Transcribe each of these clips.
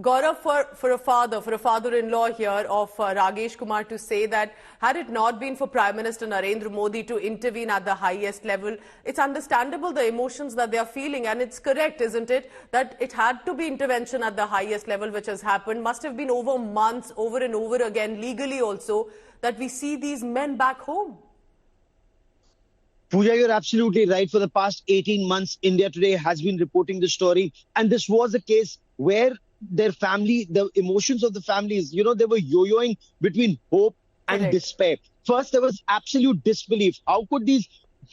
Gaurav, for a father-in-law here of Ragesh Kumar to say that had it not been for Prime Minister Narendra Modi to intervene at the highest level, it's understandable the emotions that they are feeling, and it's correct, isn't it, that it had to be intervention at the highest level which has happened, must have been over months, over and over again, legally also, that we see these men back home. Pooja, you're absolutely right. For the past 18 months, India Today has been reporting the story. And this was a case where their family, the emotions of the families, they were yo-yoing between hope and despair. First, there was absolute disbelief. How could these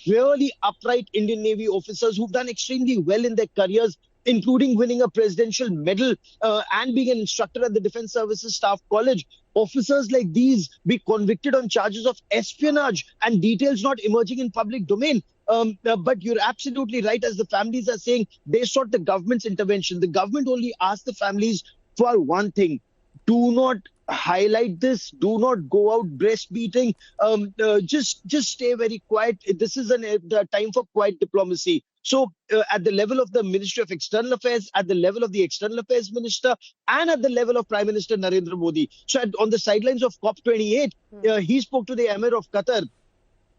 really upright Indian Navy officers who've done extremely well in their careers, including winning a presidential medal and being an instructor at the Defense Services Staff College, officers like these be convicted on charges of espionage and details not emerging in public domain? But you're absolutely right, as the families are saying, they sought the government's intervention. The government only asked the families for one thing: do not highlight this, do not go out breastbeating, just stay very quiet. This is a time for quiet diplomacy. So at the level of the Ministry of External Affairs, at the level of the External Affairs Minister, and at the level of Prime Minister Narendra Modi. So on the sidelines of COP28, he spoke to the Emir of Qatar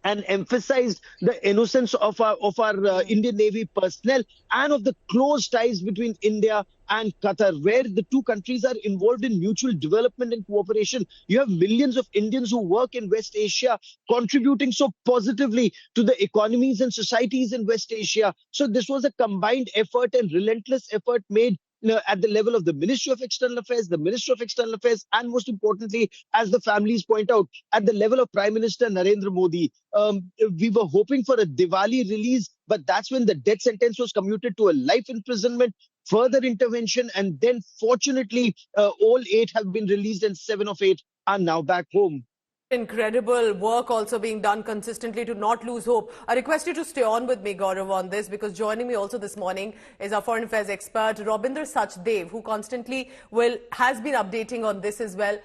and emphasized the innocence of our Indian Navy personnel and of the close ties between India and Qatar, where the two countries are involved in mutual development and cooperation. You have millions of Indians who work in West Asia, contributing so positively to the economies and societies in West Asia. So this was a combined effort and relentless effort made at the level of the Ministry of External Affairs, the Minister of External Affairs, and most importantly, as the families point out, at the level of Prime Minister Narendra Modi. We were hoping for a Diwali release, but that's when the death sentence was commuted to a life imprisonment, further intervention, and then fortunately, all 8 have been released and 7 of 8 are now back home. Incredible work also being done consistently to not lose hope. I request you to stay on with me, Gaurav, on this, because joining me also this morning is our foreign affairs expert, Robindra Sachdev, who constantly has been updating on this as well.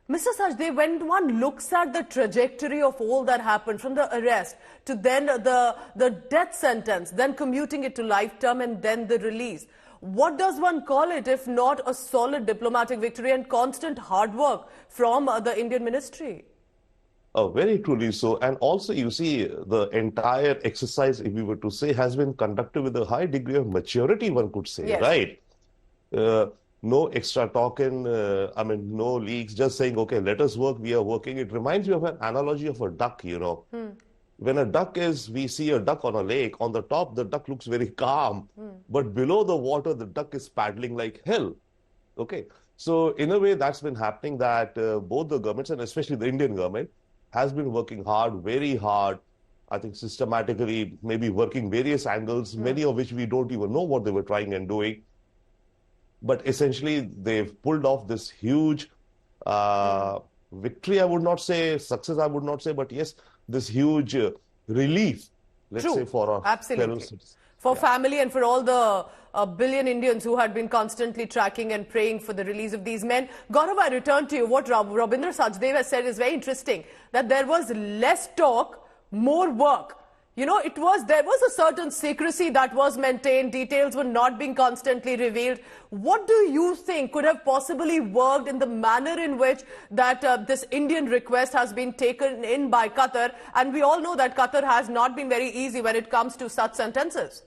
Mr. Sachdev, when one looks at the trajectory of all that happened, from the arrest to then the death sentence, then commuting it to life term and then the release, what does one call it if not a solid diplomatic victory and constant hard work from the Indian ministry? Very truly so. And also, you see, the entire exercise, if we were to say, has been conducted with a high degree of maturity, one could say, yes. Right? No extra talking, no leaks, just saying, okay, let us work, we are working. It reminds me of an analogy of a duck, When a duck we see a duck on a lake, on the top, the duck looks very calm. But below the water, the duck is paddling like hell. Okay. So in a way, that's been happening, that both the governments, and especially the Indian government, has been working hard, very hard, I think systematically, maybe working various angles, many of which we don't even know what they were trying and doing. But essentially, they've pulled off this huge victory, I would not say, success, I would not say, but yes, this huge relief, let's say, for our fellow citizens. For family and for all the billion Indians who had been constantly tracking and praying for the release of these men. Gaurav, I return to you. What Robindra Sachdev has said is very interesting, that there was less talk, more work. There was a certain secrecy that was maintained. Details were not being constantly revealed. What do you think could have possibly worked in the manner in which that this Indian request has been taken in by Qatar? And we all know that Qatar has not been very easy when it comes to such sentences.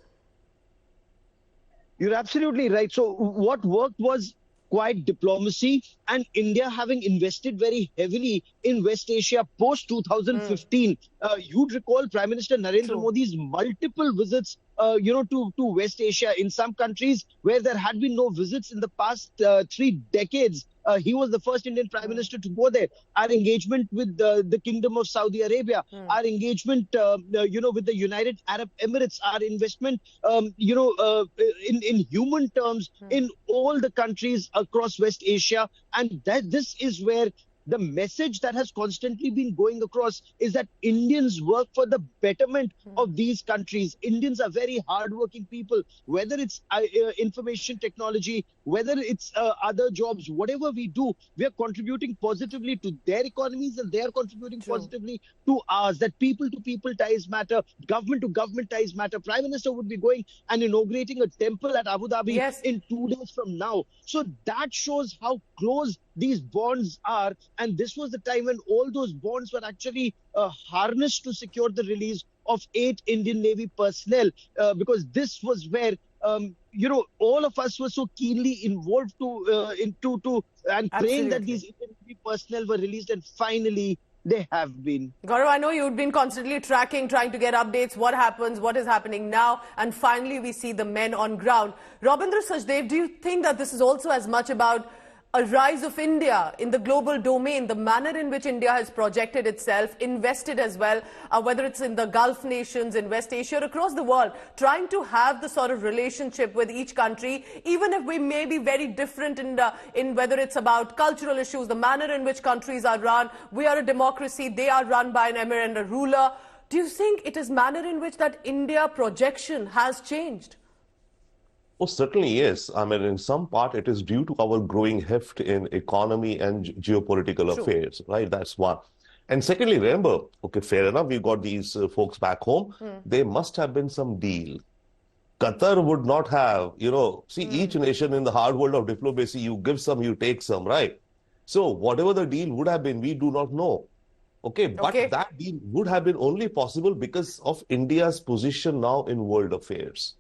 You're absolutely right. So what worked was quiet diplomacy, and India having invested very heavily in West Asia post 2015. You'd recall Prime Minister Narendra Modi's multiple visits to West Asia. In some countries where there had been no visits in the past 3 decades, he was the first Indian Prime Minister to go there. Our engagement with the Kingdom of Saudi Arabia, our engagement, with the United Arab Emirates, our investment, in human terms, in all the countries across West Asia. And this is where the message that has constantly been going across is that Indians work for the betterment of these countries. Indians are very hardworking people, whether it's information technology, whether it's other jobs, whatever we do, we are contributing positively to their economies and they are contributing positively to ours. That people to people ties matter, government to government ties matter. Prime Minister would be going and inaugurating a temple at Abu Dhabi in 2 days from now. So that shows how close these bonds are. And this was the time when all those bonds were actually harnessed to secure the release of 8 Indian Navy personnel, because this was where all of us were so keenly involved and praying that these Indian Navy personnel were released, and finally they have been. Gaurav, I know you've been constantly tracking, trying to get updates, what happens, what is happening now, and finally we see the men on ground. Rabindra Sachdev, do you think that this is also as much about a rise of India in the global domain, the manner in which India has projected itself, invested as well, whether it's in the Gulf nations, in West Asia, or across the world, trying to have the sort of relationship with each country, even if we may be very different in whether it's about cultural issues, the manner in which countries are run. We are a democracy, they are run by an emir and a ruler. Do you think it is manner in which that India projection has changed? Oh, certainly, yes. I mean, in some part, it is due to our growing heft in economy and geopolitical affairs, right? That's one. And secondly, remember, okay, fair enough, we got these folks back home. There must have been some deal. Qatar would not have, see, each nation in the hard world of diplomacy, you give some, you take some, right? So whatever the deal would have been, we do not know. Okay, but that deal would have been only possible because of India's position now in world affairs.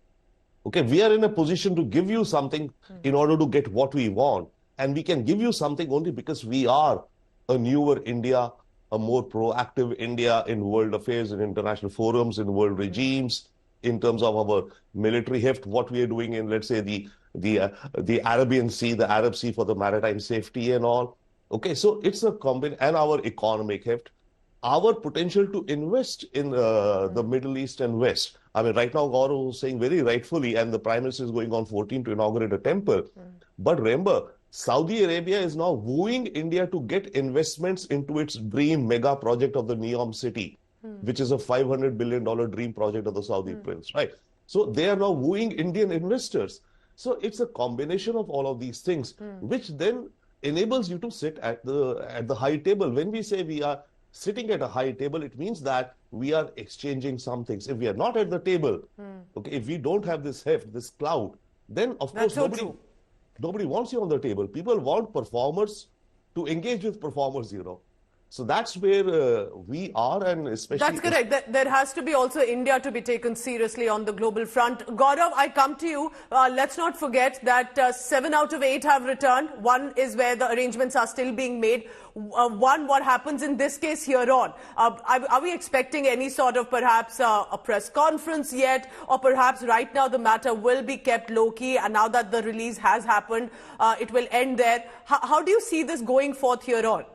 Okay, we are in a position to give you something in order to get what we want. And we can give you something only because we are a newer India, a more proactive India in world affairs, in international forums, in world regimes, in terms of our military heft, what we are doing in, let's say, the Arabian Sea, the Arab Sea for the maritime safety and all. Okay, so it's a combination, and our economic heft, our potential to invest in the Middle East and West. I mean, right now, Gaurav was saying very rightfully, and the Prime Minister is going on 14 to inaugurate a temple. But remember, Saudi Arabia is now wooing India to get investments into its dream mega project of the Neom City, which is a $500 billion dream project of the Saudi prince, right? So they are now wooing Indian investors. So it's a combination of all of these things, which then enables you to sit at the high table. When we say we are sitting at a high table, it means that we are exchanging some things. If we are not at the table, okay, if we don't have this heft, this clout, then of course nobody wants you on the table. People want performers to engage with performers, So that's where we are, and especially... That's correct. There has to be also India to be taken seriously on the global front. Gaurav, I come to you. Let's not forget that 7 out of 8 have returned. 1 is where the arrangements are still being made. 1, what happens in this case here on? Are we expecting any sort of perhaps a press conference yet? Or perhaps right now the matter will be kept low-key, and now that the release has happened, it will end there. How do you see this going forth here on?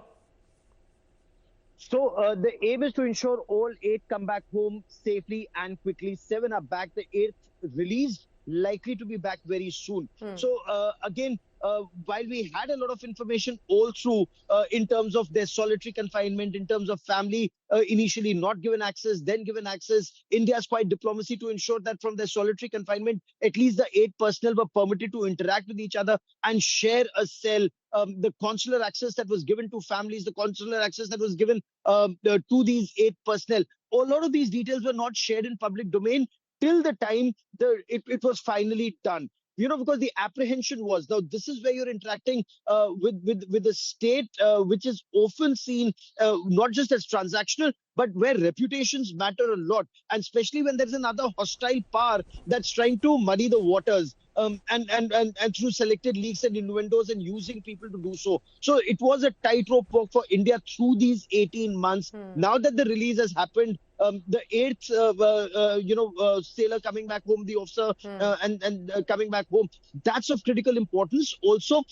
So the aim is to ensure all 8 come back home safely and quickly. 7 are back. The 8th released, likely to be back very soon. So again, while we had a lot of information all through in terms of their solitary confinement, in terms of family initially not given access, then given access, India's quite diplomacy to ensure that from their solitary confinement, at least the 8 personnel were permitted to interact with each other and share a cell. The consular access that was given to families, the consular access that was given to these 8 personnel. A lot of these details were not shared in public domain till the time it was finally done. Because the apprehension was, now this is where you're interacting with a state which is often seen not just as transactional, but where reputations matter a lot, and especially when there's another hostile power that's trying to muddy the waters and through selected leaks and innuendos and using people to do so. So it was a tightrope walk for India through these 18 months. Now that the release has happened, the 8th, sailor coming back home, the officer and coming back home, that's of critical importance. Also,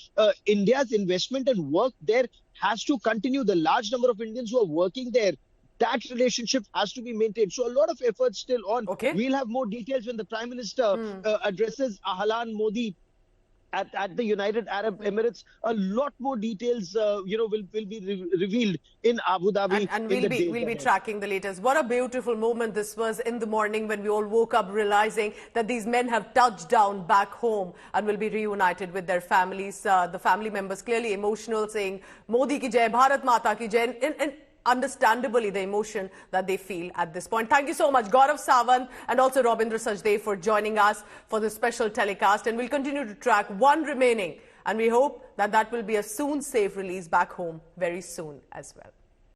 India's investment and work there has to continue. The large number of Indians who are working there, that relationship has to be maintained. So a lot of efforts still on. We'll have more details when the Prime Minister addresses Ahlan Modi at the United Arab Emirates. A lot more details, will be revealed in Abu Dhabi. And in we'll be tracking the latest. What a beautiful moment this was in the morning when we all woke up realizing that these men have touched down back home and will be reunited with their families. The family members clearly emotional, saying Modi ki jai, Bharat Mata ki jai, and understandably the emotion that they feel at this point. Thank you so much, Gaurav Sawant and also Rabindra Sachdev, for joining us for this special telecast. And we'll continue to track one remaining. And we hope that will be a soon safe release back home very soon as well.